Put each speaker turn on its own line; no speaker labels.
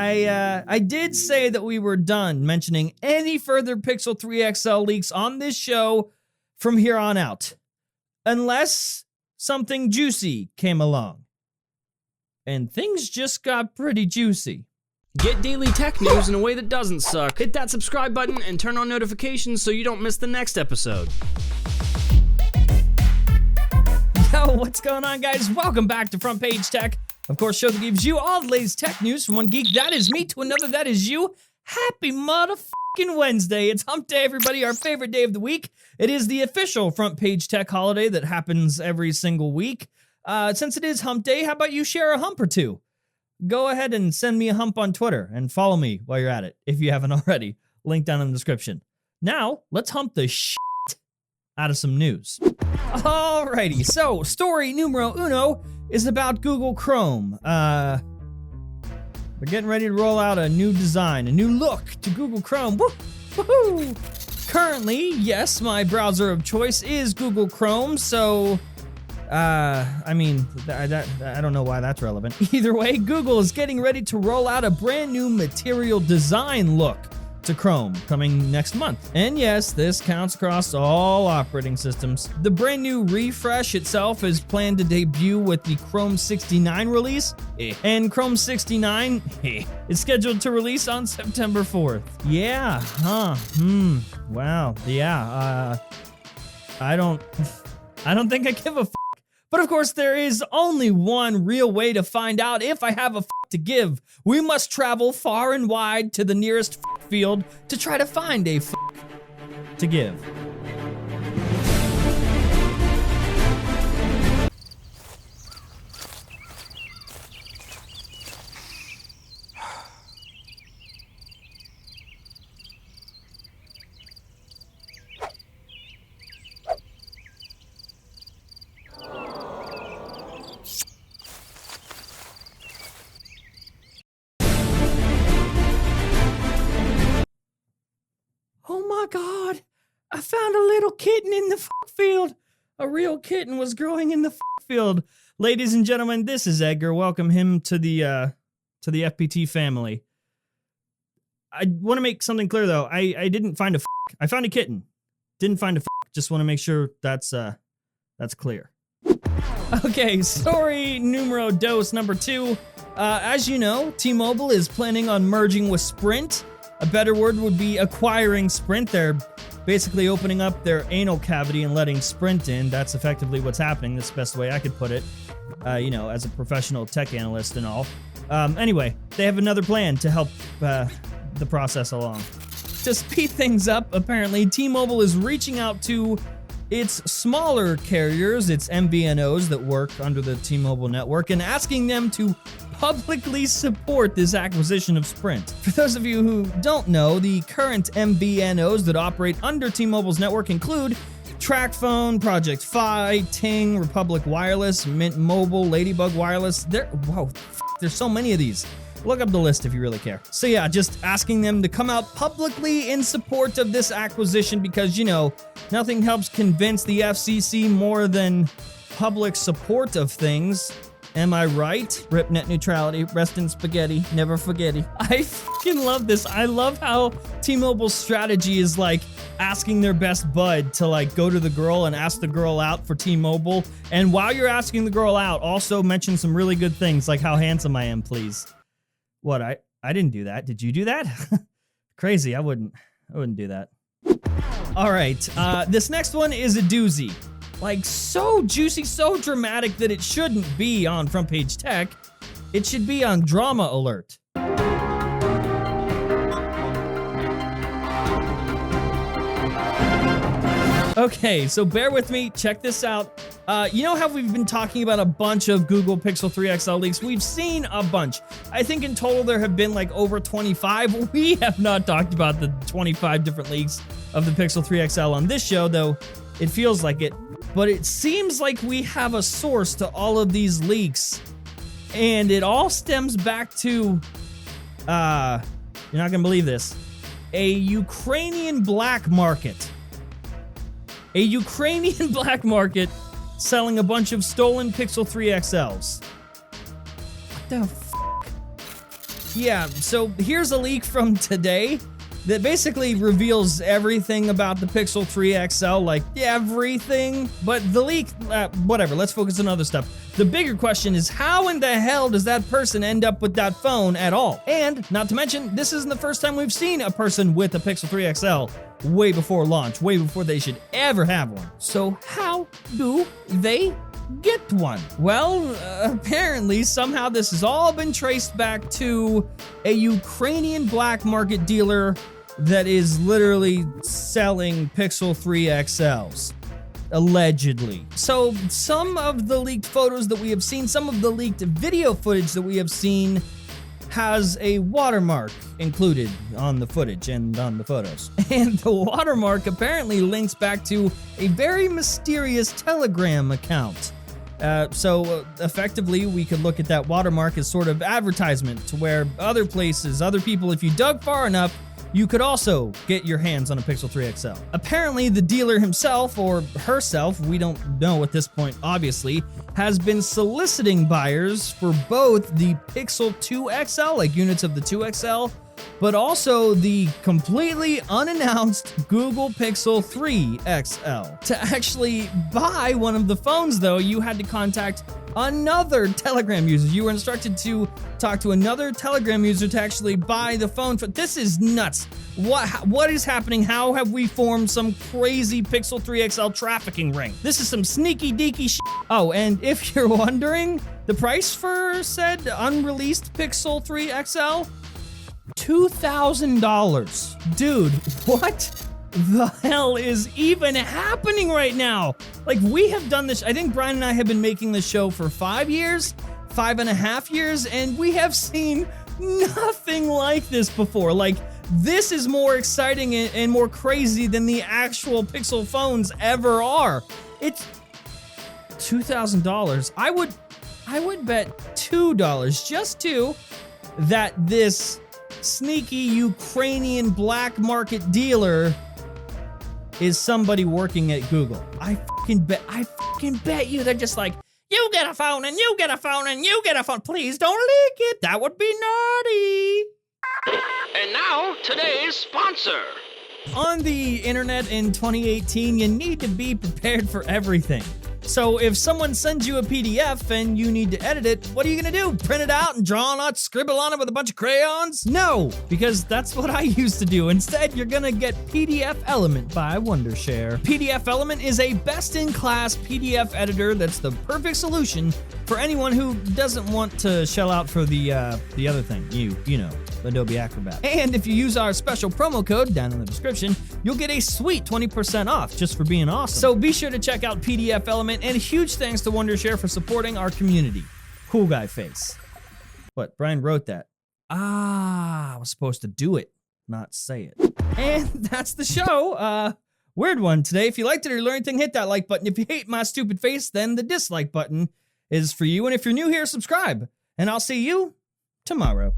I did say that we were done mentioning any further Pixel 3 XL leaks on this show from here on out, unless something juicy came along. And things just got pretty juicy.
Get daily tech news in a way that doesn't suck. Hit that subscribe button and turn on notifications so you don't miss the next episode.
Yo, what's going on, guys? Welcome back to Front Page Tech. Of course, show that gives you all the latest tech news from one geek, that is me, to another, that is you. Happy motherfucking Wednesday. It's hump day, everybody, our favorite day of the week. It is the official Front Page Tech holiday that happens every single week. Since it is hump day, how about you share a hump or two? Go ahead and send me a hump on Twitter and follow me while you're at it, if you haven't already. Link down in the description. Now, let's hump the shit out of some news. Alrighty, so story numero uno is about Google Chrome. They're getting ready to roll out a new design, a new look to Google Chrome. Woohoo! Currently, yes, my browser of choice is Google Chrome, so I mean, I don't know why that's relevant. Either way, Google is getting ready to roll out a brand new material design look to Chrome coming next month. And yes, this counts across all operating systems. The brand new refresh itself is planned to debut with the Chrome 69 release, and Chrome 69 is scheduled to release on September 4th. Yeah, wow, yeah, I don't think I give a f***. But of course, there is only one real way to find out if I have a f*** to give. We must travel far and wide to the nearest f*** field to try to find a f*** to give. Oh my God, I found a little kitten in the field. A real kitten was growing in the field. Ladies and gentlemen, this is Edgar. Welcome him to the FPT family. I want to make something clear though. I didn't find a I found a kitten. Didn't find a Just want to make sure that's clear. Okay, story numero dos, number 2. As you know, T-Mobile is planning on merging with Sprint. A better word would be acquiring Sprint. They're basically opening up their anal cavity and letting Sprint in. That's effectively what's happening. That's the best way I could put it, as a professional tech analyst and all. Anyway, they have another plan to help the process along. To speed things up, apparently, T-Mobile is reaching out to its smaller carriers, its MVNOs that work under the T-Mobile network, and asking them to publicly support this acquisition of Sprint. For those of you who don't know, the current MVNOs that operate under T-Mobile's network include TracFone, Project Fi, Ting, Republic Wireless, Mint Mobile, Ladybug Wireless. There's so many of these. Look up the list if you really care. So yeah, just asking them to come out publicly in support of this acquisition because, nothing helps convince the FCC more than public support of things. Am I right? Rip net neutrality, rest in spaghetti, never forgetty. I fucking love this. I love how T-Mobile's strategy is like asking their best bud to like go to the girl and ask the girl out for T-Mobile. And while you're asking the girl out, also mention some really good things like how handsome I am, please. What, I didn't do that. Did you do that? Crazy, I wouldn't do that. All right, this next one is a doozy. Like, so juicy, so dramatic that it shouldn't be on Front Page Tech. It should be on Drama Alert. Okay, so bear with me, check this out. You know how we've been talking about a bunch of Google Pixel 3 XL leaks? We've seen a bunch. I think in total there have been like over 25. We have not talked about the 25 different leaks of the Pixel 3 XL on this show, though it feels like it. But it seems like we have a source to all of these leaks. And it all stems back to, you're not gonna believe this, a Ukrainian black market. A Ukrainian black market selling a bunch of stolen Pixel 3 XLs. What the f***? Yeah, so here's a leak from today that basically reveals everything about the Pixel 3 XL, like everything. But the leak, whatever, let's focus on other stuff. The bigger question is, how in the hell does that person end up with that phone at all? And not to mention, this isn't the first time we've seen a person with a Pixel 3 XL way before launch, way before they should ever have one. So how do they get one? Well, apparently somehow this has all been traced back to a Ukrainian black market dealer that is literally selling Pixel 3 XLs. Allegedly. So some of the leaked photos that we have seen, some of the leaked video footage that we have seen has a watermark included on the footage and on the photos. And the watermark apparently links back to a very mysterious Telegram account. So effectively, we could look at that watermark as sort of advertisement to where other places, other people, if you dug far enough, you could also get your hands on a Pixel 3 XL. Apparently, the dealer himself, or herself, we don't know at this point, obviously, has been soliciting buyers for both the Pixel 2 XL, like units of the 2 XL, but also the completely unannounced Google Pixel 3 XL. To actually buy one of the phones, though, you had to contact another Telegram user. You were instructed to talk to another Telegram user to actually buy the phone. This is nuts. What is happening? How have we formed some crazy Pixel 3 XL trafficking ring? This is some sneaky deaky shit. Oh, and if you're wondering, the price for said unreleased Pixel 3 XL, $2,000. Dude, what the hell is even happening right now? Like, we have done this, I think Brian and I have been making this show for 5 years, 5.5 years, and we have seen nothing like this before. Like, this is more exciting and more crazy than the actual Pixel phones ever are. It's $2,000. I would bet $2, just $2, that this sneaky Ukrainian black market dealer is somebody working at Google. I fucking bet you they're just like, you get a phone and you get a phone and you get a phone. Please don't leak it. That would be naughty.
And now, today's sponsor.
On the internet in 2018, you need to be prepared for everything. So if someone sends you a PDF and you need to edit it, what are you gonna do? Print it out and draw on it, scribble on it with a bunch of crayons? No, because that's what I used to do. Instead, you're gonna get PDF Element by Wondershare. PDF Element is a best-in-class PDF editor that's the perfect solution for anyone who doesn't want to shell out for the other thing, you know, Adobe Acrobat. And if you use our special promo code down in the description, you'll get a sweet 20% off just for being awesome. So be sure to check out PDF Element, and huge thanks to Wondershare for supporting our community. Cool guy face. What? Brian wrote that. I was supposed to do it, not say it. And that's the show. Weird one today. If you liked it or learned anything, hit that like button. If you hate my stupid face, then the dislike button is for you. And if you're new here, subscribe. And I'll see you tomorrow.